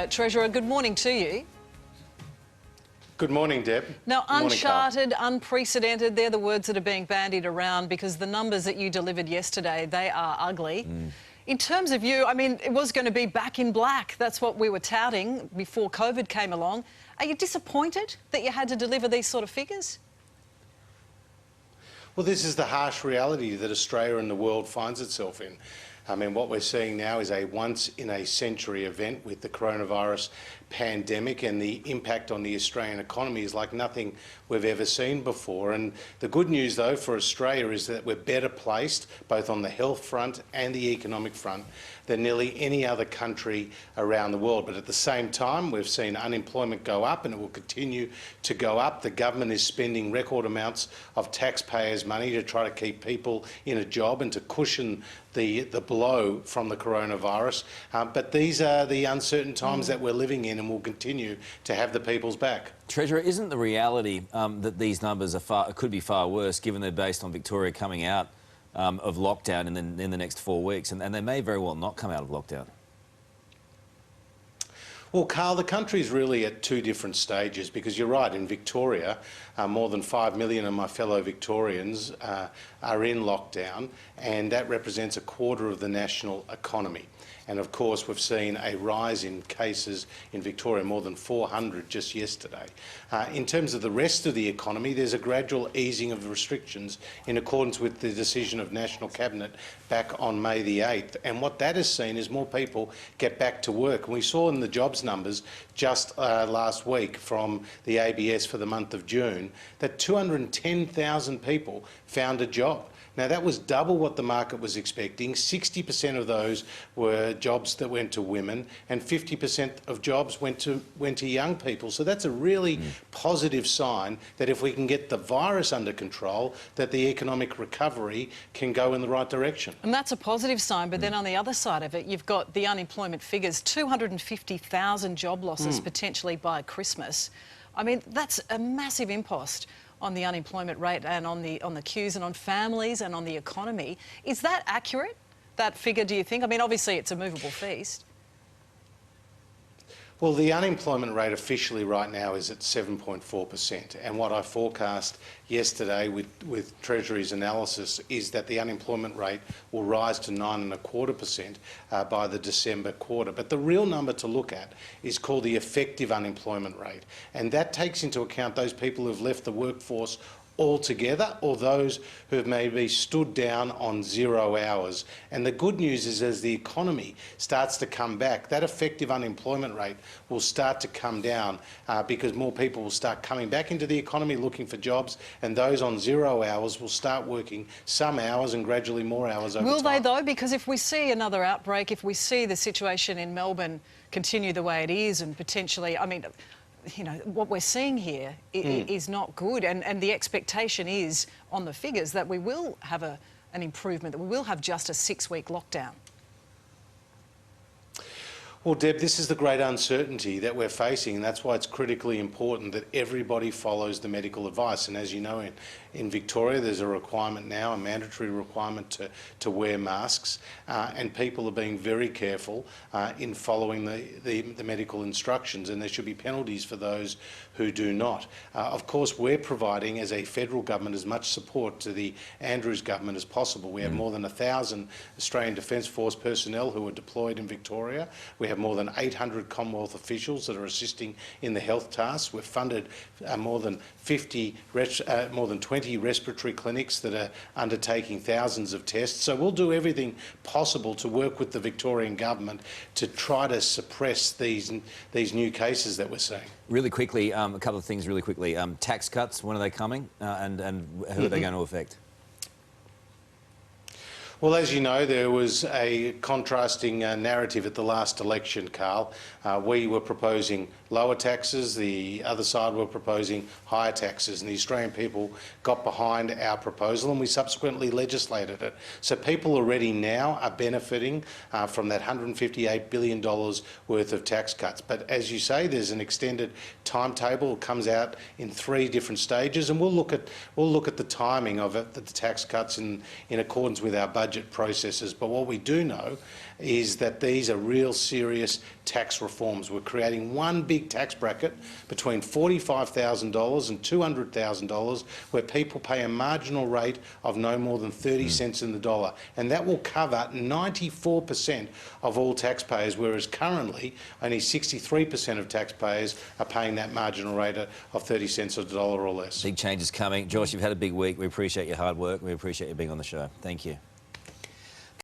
Treasurer, good morning to you. Good morning, Deb. Now, Good morning, uncharted, unprecedented, they're the words that are being bandied around because the numbers that you delivered yesterday, they are ugly. In terms of you, I mean, it was going to be back in black. That's what we were touting before COVID came along. Are you disappointed that you had to deliver these sort of figures? Well, this is the harsh reality that Australia and the world finds itself in. I mean, what we're seeing now is a once-in-a-century event with the coronavirus pandemic, and the impact on the Australian economy is like nothing we've ever seen before. And the good news, though, for Australia is that we're better placed, both on the health front and the economic front, than nearly any other country around the world. But at the same time, we've seen unemployment go up, and it will continue to go up. The government is spending record amounts of taxpayers' money to try to keep people in a job and to cushion the blow from the coronavirus. But these are the uncertain times that we're living in, and we'll continue to have the people's back. Treasurer, isn't the reality that these numbers could be far worse, given they're based on Victoria coming out of lockdown in the next 4 weeks, and they may very well not come out of lockdown? Well, Karl, the country is really at two different stages, because you're right, in Victoria, more than 5 million of my fellow Victorians are in lockdown, and that represents a quarter of the national economy. And of course, we've seen a rise in cases in Victoria, more than 400 just yesterday. In terms of the rest of the economy, there's a gradual easing of the restrictions in accordance with the decision of National Cabinet back on May the 8th. And what that has seen is more people get back to work. And we saw in the jobs numbers just last week from the ABS for the month of June that 210,000 people found a job. Now, that was double what the market was expecting. 60% of those were jobs that went to women, and 50% of jobs went to young people. So that's a really positive sign that if we can get the virus under control, that the economic recovery can go in the right direction. And that's a positive sign, but then on the other side of it, you've got the unemployment figures, 250,000 job losses potentially by Christmas. I mean, that's a massive impost on the unemployment rate and on the queues and on families and on the economy. Is that accurate, that figure, do you think? I mean, obviously it's a movable feast. Well, the unemployment rate officially right now is at 7.4%, and what I forecast yesterday with Treasury's analysis is that the unemployment rate will rise to 9.25% by the December quarter. But the real number to look at is called the effective unemployment rate, and that takes into account those people who've left the workforce altogether, or those who have maybe stood down on 0 hours. And the good news is, as the economy starts to come back, that effective unemployment rate will start to come down because more people will start coming back into the economy looking for jobs, and those on 0 hours will start working some hours and gradually more hours over time. Will they, though? Because if we see another outbreak, if we see the situation in Melbourne continue the way it is, and potentially, I mean, you know, what we're seeing here is not good, and the expectation is on the figures that we will have an improvement, that we will have just a 6-week lockdown. Well, Deb, this is the great uncertainty that we're facing, and that's why it's critically important that everybody follows the medical advice. And as you know, in Victoria, there's a requirement now, a mandatory requirement to wear masks, and people are being very careful in following the medical instructions, and there should be penalties for those who do not. Of course, we're providing, as a federal government, as much support to the Andrews government as possible. We have more than 1,000 Australian Defence Force personnel who are deployed in Victoria. We have more than 800 Commonwealth officials that are assisting in the health tasks. We've funded more than 20 respiratory clinics that are undertaking thousands of tests. So we'll do everything possible to work with the Victorian government to try to suppress these new cases that we're seeing. Really quickly, a couple of things really quickly. Tax cuts, when are they coming, and who are they going to affect? Well, as you know, there was a contrasting narrative at the last election, Karl. We were proposing lower taxes, the other side were proposing higher taxes, and the Australian people got behind our proposal, and we subsequently legislated it. So people already now are benefiting from that $158 billion worth of tax cuts. But as you say, there's an extended timetable. It comes out in 3 different stages, and we'll look at the timing of it, the tax cuts in accordance with our budget budget processes, but what we do know is that these are real serious tax reforms. We're creating one big tax bracket between $45,000 and $200,000 where people pay a marginal rate of no more than 30 cents in the dollar, and that will cover 94% of all taxpayers, whereas currently only 63% of taxpayers are paying that marginal rate of 30 cents a dollar or less. Big changes coming. Josh, you've had a big week. We appreciate your hard work. We appreciate you being on the show. Thank you.